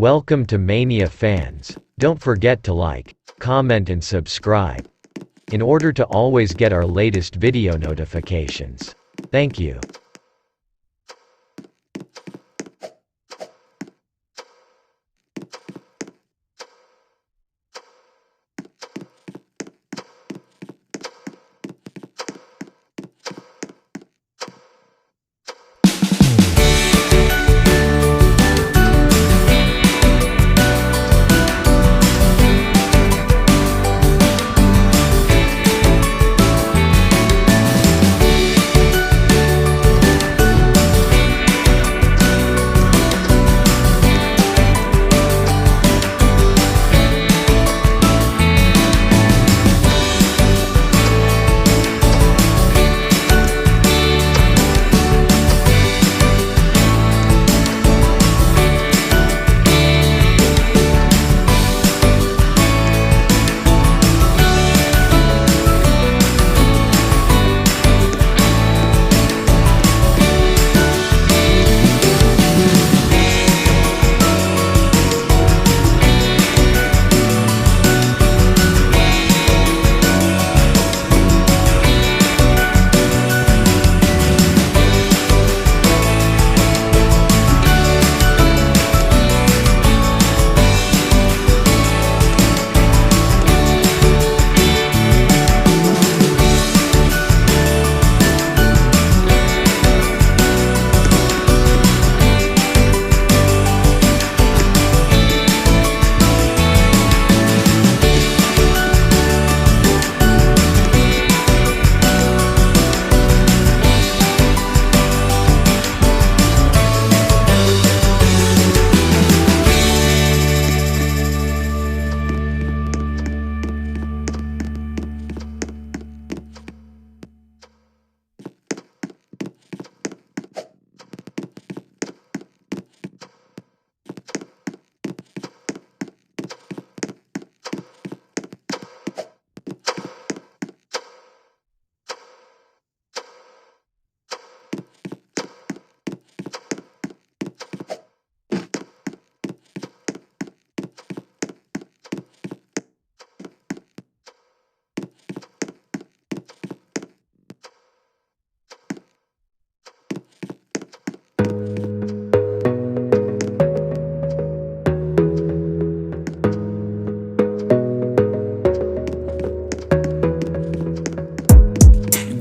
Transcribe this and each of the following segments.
Welcome to Mania fans. Don't forget to like, comment and subscribe in order to always get our latest video notifications. Thank you.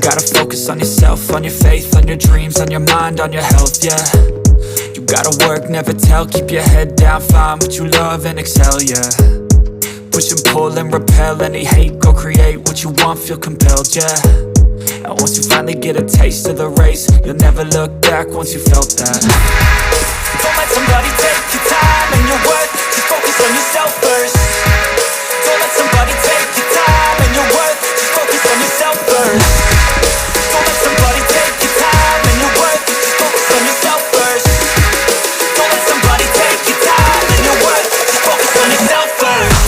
Gotta focus on yourself, on your faith, on your dreams, on your mind, on your health, yeah. You gotta work, never tell, keep your head down, find what you love and excel, yeah. Push and pull and repel any hate, go create what you want, feel compelled, yeah. And once you finally get a taste of the race, you'll never look back once you felt that. Don't let somebody take your time and your worth, just focus on yourself first. Don't let somebody take your time and your worth, just focus on yourself first. Don't let somebody take your time and your worth, just focus on yourself first. Don't let somebody take your time and your worth, just focus on yourself first.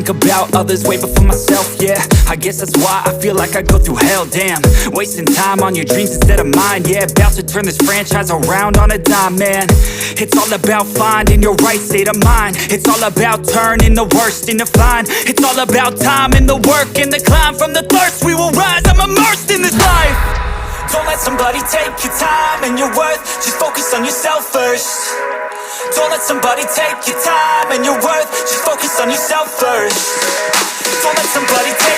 About others way before myself, yeah. I guess that's why I feel like I go through hell, damn. Wasting time on your dreams instead of mine, yeah. About to turn this franchise around on a dime, man. It's all about finding your right state of mind. It's all about turning the worst into fine. It's all about time and the work and the climb. From the thirst we will rise, I'm immersed in this life. Don't let somebody take your time and your worth, just focus on yourself first. Don't let somebody take your time and your worth, just focus on yourself first. Don't let somebody take